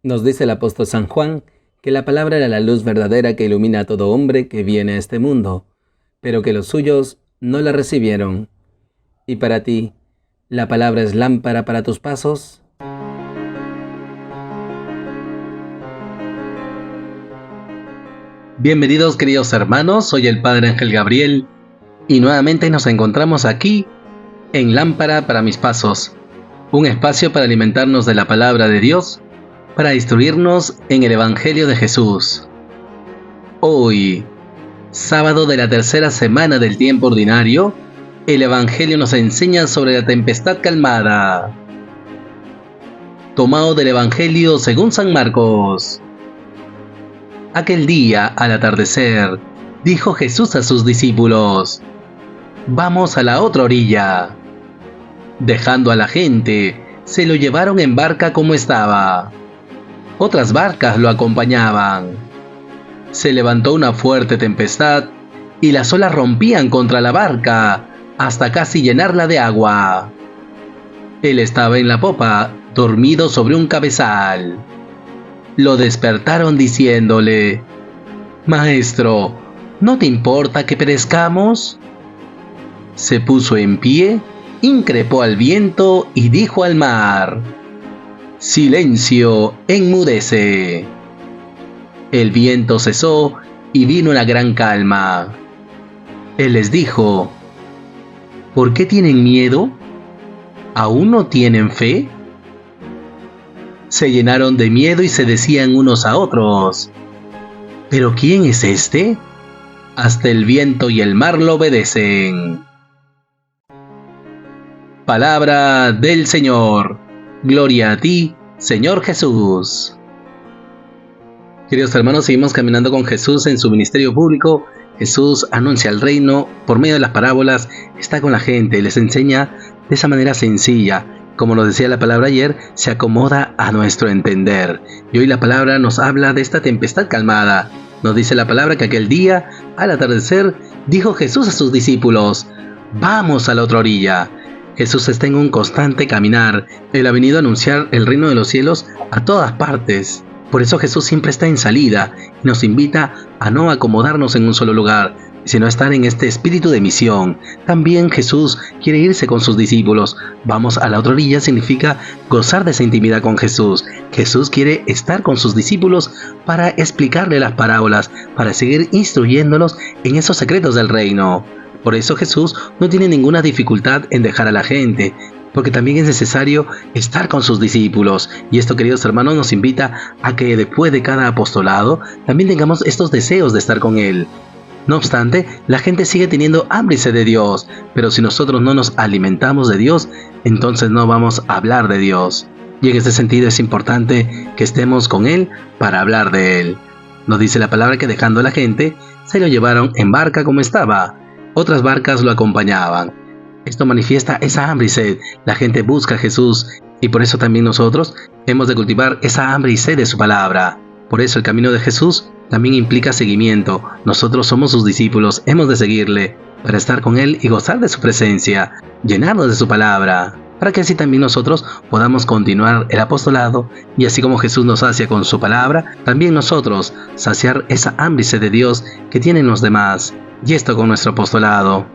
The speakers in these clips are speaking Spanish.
Nos dice el apóstol San Juan que la palabra era la luz verdadera que ilumina a todo hombre que viene a este mundo, pero que los suyos no la recibieron. ¿Y para ti, la palabra es lámpara para tus pasos? Bienvenidos queridos hermanos, soy el Padre Ángel Gabriel y nuevamente nos encontramos aquí en Lámpara para mis pasos, un espacio para alimentarnos de la palabra de Dios, para instruirnos en el Evangelio de Jesús. Hoy, sábado de la tercera semana del tiempo ordinario, el Evangelio nos enseña sobre la tempestad calmada. Tomado del Evangelio según San Marcos. Aquel día, al atardecer, dijo Jesús a sus discípulos: «Vamos a la otra orilla». Dejando a la gente, se lo llevaron en barca como estaba. Otras barcas lo acompañaban. Se levantó una fuerte tempestad y las olas rompían contra la barca hasta casi llenarla de agua. Él estaba en la popa, dormido sobre un cabezal. Lo despertaron diciéndole: «Maestro, ¿no te importa que perezcamos?». Se puso en pie, increpó al viento y dijo al mar: «Silencio, enmudece». El viento cesó y vino una gran calma. Él les dijo: «¿Por qué tienen miedo? ¿Aún no tienen fe?». Se llenaron de miedo y se decían unos a otros: «¿Pero quién es este? Hasta el viento y el mar lo obedecen». Palabra del Señor. Gloria a ti, Señor Jesús. Queridos hermanos, seguimos caminando con Jesús en su ministerio público. Jesús anuncia el reino por medio de las parábolas, está con la gente, les enseña de esa manera sencilla. Como nos decía la palabra ayer, se acomoda a nuestro entender. Y hoy la palabra nos habla de esta tempestad calmada. Nos dice la palabra que aquel día, al atardecer, dijo Jesús a sus discípulos: «Vamos a la otra orilla». Jesús está en un constante caminar. Él ha venido a anunciar el reino de los cielos a todas partes. Por eso Jesús siempre está en salida y nos invita a no acomodarnos en un solo lugar, sino a estar en este espíritu de misión. También Jesús quiere irse con sus discípulos. Vamos a la otra orilla significa gozar de esa intimidad con Jesús. Jesús quiere estar con sus discípulos para explicarle las parábolas, para seguir instruyéndolos en esos secretos del reino. Por eso Jesús no tiene ninguna dificultad en dejar a la gente, porque también es necesario estar con sus discípulos. Y esto, queridos hermanos, nos invita a que después de cada apostolado también tengamos estos deseos de estar con Él. No obstante, la gente sigue teniendo hambre y sed de Dios, pero si nosotros no nos alimentamos de Dios, entonces no vamos a hablar de Dios. Y en ese sentido es importante que estemos con Él para hablar de Él. Nos dice la palabra que dejando a la gente, se lo llevaron en barca como estaba. Otras barcas lo acompañaban. Esto manifiesta esa hambre y sed. La gente busca a Jesús y por eso también nosotros hemos de cultivar esa hambre y sed de su palabra. Por eso el camino de Jesús también implica seguimiento. Nosotros somos sus discípulos, hemos de seguirle para estar con Él y gozar de su presencia, llenarnos de su palabra, para que así también nosotros podamos continuar el apostolado y así como Jesús nos sacia con su palabra, también nosotros saciar esa hambre y sed de Dios que tienen los demás. Y esto con nuestro apostolado.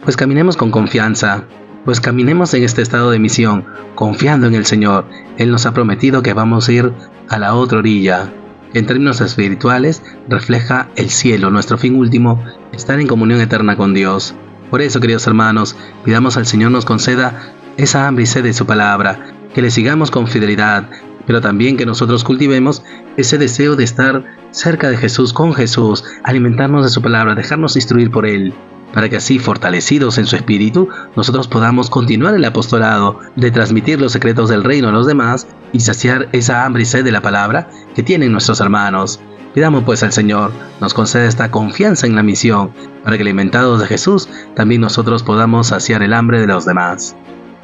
Pues caminemos con confianza, pues caminemos en este estado de misión, confiando en el Señor. Él nos ha prometido que vamos a ir a la otra orilla. En términos espirituales, refleja el cielo, nuestro fin último, estar en comunión eterna con Dios. Por eso, queridos hermanos, pidamos al Señor nos conceda esa hambre y sed de su palabra, que le sigamos con fidelidad, pero también que nosotros cultivemos ese deseo de estar cerca de Jesús, con Jesús, alimentarnos de su palabra, dejarnos instruir por Él, para que así, fortalecidos en su espíritu, nosotros podamos continuar el apostolado de transmitir los secretos del reino a los demás y saciar esa hambre y sed de la palabra que tienen nuestros hermanos. Pidamos pues al Señor nos conceda esta confianza en la misión, para que alimentados de Jesús, también nosotros podamos saciar el hambre de los demás.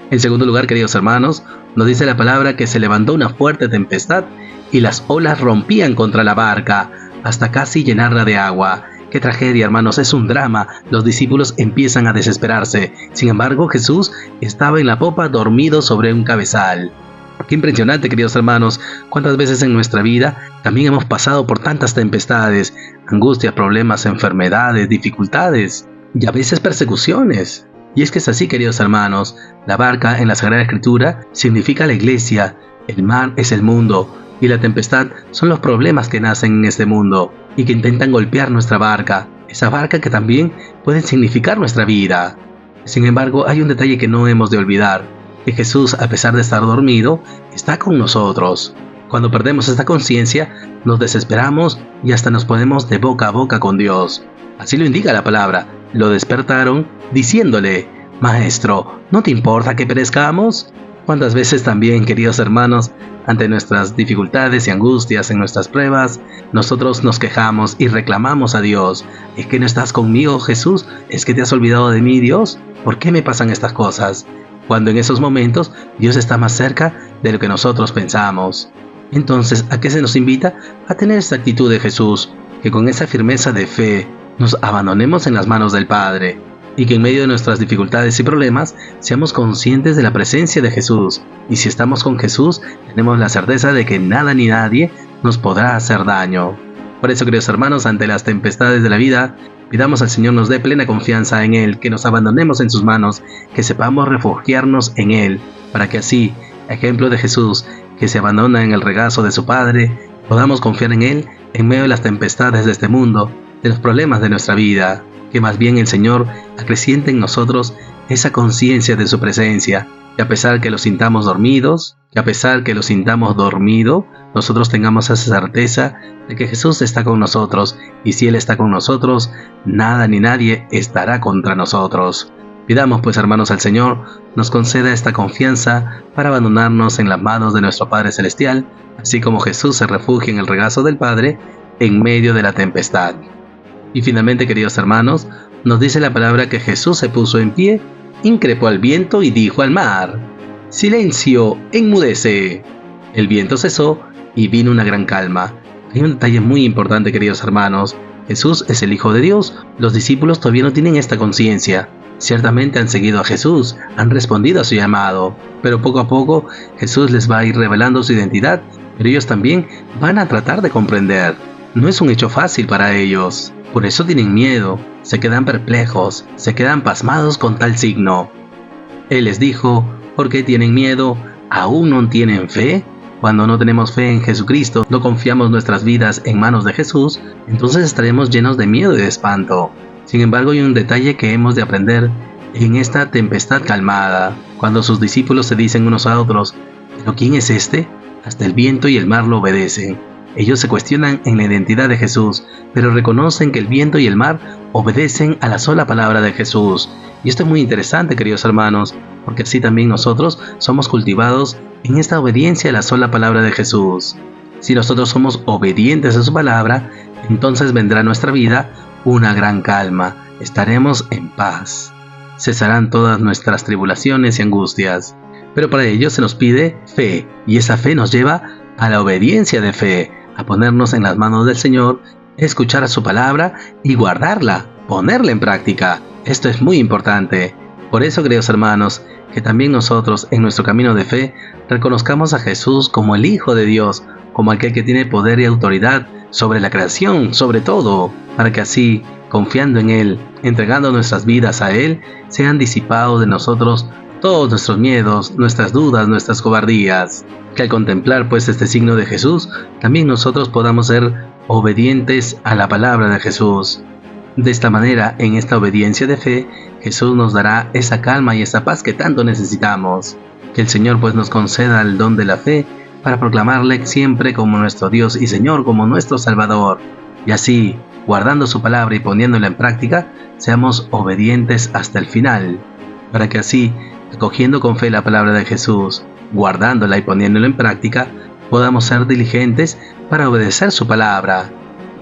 En segundo lugar, queridos hermanos, nos dice la palabra que se levantó una fuerte tempestad y las olas rompían contra la barca hasta casi llenarla de agua. ¡Qué tragedia, hermanos! Es un drama. Los discípulos empiezan a desesperarse. Sin embargo, Jesús estaba en la popa dormido sobre un cabezal. Qué impresionante, queridos hermanos, cuántas veces en nuestra vida también hemos pasado por tantas tempestades, angustias, problemas, enfermedades, dificultades y a veces persecuciones. Y es que es así, queridos hermanos, la barca en la Sagrada Escritura significa la iglesia, el mar es el mundo y la tempestad son los problemas que nacen en este mundo y que intentan golpear nuestra barca, esa barca que también puede significar nuestra vida. Sin embargo, hay un detalle que no hemos de olvidar, que Jesús, a pesar de estar dormido, está con nosotros. Cuando perdemos esta conciencia, nos desesperamos y hasta nos ponemos de boca a boca con Dios. Así lo indica la palabra. Lo despertaron diciéndole: Maestro, ¿no te importa que perezcamos? ¿Cuántas veces también, queridos hermanos, ante nuestras dificultades y angustias en nuestras pruebas, nosotros nos quejamos y reclamamos a Dios? ¿Es que no estás conmigo, Jesús? ¿Es que te has olvidado de mí, Dios? ¿Por qué me pasan estas cosas? Cuando en esos momentos Dios está más cerca de lo que nosotros pensamos. Entonces, ¿a qué se nos invita? A tener esta actitud de Jesús, que con esa firmeza de fe nos abandonemos en las manos del Padre, y que en medio de nuestras dificultades y problemas seamos conscientes de la presencia de Jesús, y si estamos con Jesús, tenemos la certeza de que nada ni nadie nos podrá hacer daño. Por eso, queridos hermanos, ante las tempestades de la vida, pidamos al Señor nos dé plena confianza en Él, que nos abandonemos en sus manos, que sepamos refugiarnos en Él, para que así, ejemplo de Jesús, que se abandona en el regazo de su Padre, podamos confiar en Él en medio de las tempestades de este mundo, de los problemas de nuestra vida, que más bien el Señor acreciente en nosotros esa conciencia de su presencia, que a pesar que lo sintamos dormidos, nosotros tengamos esa certeza de que Jesús está con nosotros, y si Él está con nosotros, nada ni nadie estará contra nosotros. Pidamos pues, hermanos, al Señor nos conceda esta confianza para abandonarnos en las manos de nuestro Padre Celestial, así como Jesús se refugia en el regazo del Padre en medio de la tempestad. Y finalmente, queridos hermanos, nos dice la palabra que Jesús se puso en pie, increpó al viento y dijo al mar: «Silencio, enmudece». El viento cesó y vino una gran calma. Hay un detalle muy importante, queridos hermanos. Jesús es el Hijo de Dios. Los discípulos todavía no tienen esta conciencia. Ciertamente han seguido a Jesús, han respondido a su llamado, pero poco a poco Jesús les va a ir revelando su identidad, pero ellos también van a tratar de comprender. No es un hecho fácil para ellos. Por eso tienen miedo, se quedan perplejos, se quedan pasmados con tal signo. Él les dijo: ¿por qué tienen miedo? ¿Aún no tienen fe? Cuando no tenemos fe en Jesucristo, no confiamos nuestras vidas en manos de Jesús, entonces estaremos llenos de miedo y de espanto. Sin embargo, hay un detalle que hemos de aprender en esta tempestad calmada, cuando sus discípulos se dicen unos a otros: ¿pero quién es este? Hasta el viento y el mar lo obedecen. Ellos se cuestionan en la identidad de Jesús, pero reconocen que el viento y el mar obedecen a la sola palabra de Jesús. Y esto es muy interesante, queridos hermanos, porque así también nosotros somos cultivados en esta obediencia a la sola palabra de Jesús. Si nosotros somos obedientes a su palabra, entonces vendrá a nuestra vida una gran calma, estaremos en paz. Cesarán todas nuestras tribulaciones y angustias. Pero para ello se nos pide fe, y esa fe nos lleva a la obediencia de fe, a ponernos en las manos del Señor, escuchar a su palabra y guardarla, ponerla en práctica. Esto es muy importante. Por eso, queridos hermanos, que también nosotros en nuestro camino de fe reconozcamos a Jesús como el Hijo de Dios, como aquel que tiene poder y autoridad sobre la creación, sobre todo, para que así, confiando en Él, entregando nuestras vidas a Él, sean disipados de nosotros todos nuestros miedos, nuestras dudas, nuestras cobardías. Que al contemplar pues este signo de Jesús, también nosotros podamos ser obedientes a la palabra de Jesús. De esta manera, en esta obediencia de fe, Jesús nos dará esa calma y esa paz que tanto necesitamos. Que el Señor pues nos conceda el don de la fe para proclamarle siempre como nuestro Dios y Señor, como nuestro Salvador. Y así, guardando su palabra y poniéndola en práctica, seamos obedientes hasta el final. Para que así, acogiendo con fe la palabra de Jesús, guardándola y poniéndola en práctica, podamos ser diligentes para obedecer su palabra.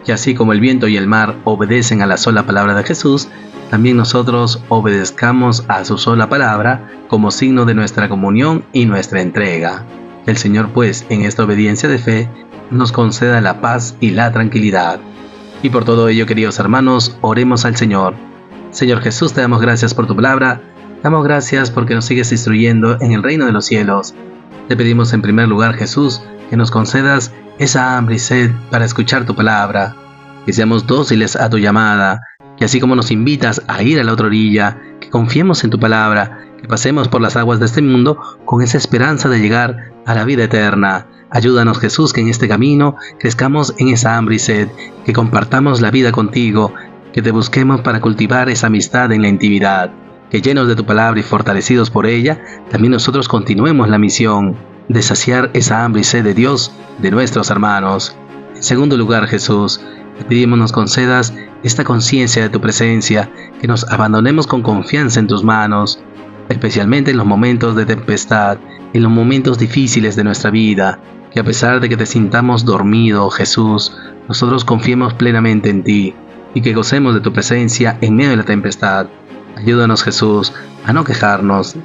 Que así como el viento y el mar obedecen a la sola palabra de Jesús, también nosotros obedezcamos a su sola palabra como signo de nuestra comunión y nuestra entrega. El Señor pues, en esta obediencia de fe, nos conceda la paz y la tranquilidad. Y por todo ello, queridos hermanos, oremos al Señor. Señor Jesús, te damos gracias por tu palabra. Damos gracias porque nos sigues instruyendo en el reino de los cielos. Te pedimos en primer lugar, Jesús, que nos concedas esa hambre y sed para escuchar tu palabra, que seamos dóciles a tu llamada, que así como nos invitas a ir a la otra orilla, que confiemos en tu palabra, que pasemos por las aguas de este mundo con esa esperanza de llegar a la vida eterna. Ayúdanos, Jesús, que en este camino crezcamos en esa hambre y sed, que compartamos la vida contigo, que te busquemos para cultivar esa amistad en la intimidad, que llenos de tu palabra y fortalecidos por ella, también nosotros continuemos la misión de saciar esa hambre y sed de Dios, de nuestros hermanos. En segundo lugar, Jesús, te pedimos nos concedas esta conciencia de tu presencia, que nos abandonemos con confianza en tus manos, especialmente en los momentos de tempestad, en los momentos difíciles de nuestra vida, que a pesar de que te sintamos dormido, Jesús, nosotros confiemos plenamente en ti y que gocemos de tu presencia en medio de la tempestad. Ayúdanos, Jesús, a no quejarnos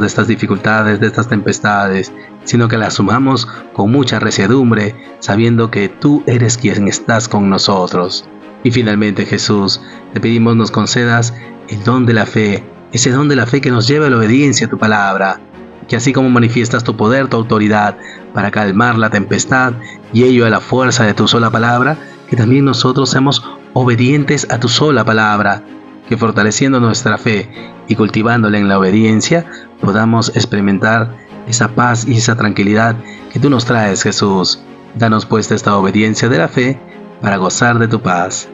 de estas dificultades, de estas tempestades, sino que las asumamos con mucha resiedumbre, sabiendo que tú eres quien estás con nosotros. Y finalmente, Jesús, te pedimos nos concedas el don de la fe, ese don de la fe que nos lleva a la obediencia a tu palabra, que así como manifiestas tu poder, tu autoridad para calmar la tempestad y ello a la fuerza de tu sola palabra, que también nosotros seamos obedientes a tu sola palabra, que fortaleciendo nuestra fe y cultivándola en la obediencia, podamos experimentar esa paz y esa tranquilidad que tú nos traes, Jesús. Danos pues esta obediencia de la fe para gozar de tu paz.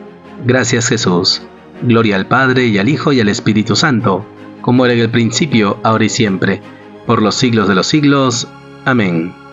Gracias, Jesús. Gloria al Padre y al Hijo y al Espíritu Santo, como era en el principio, ahora y siempre, por los siglos de los siglos. Amén.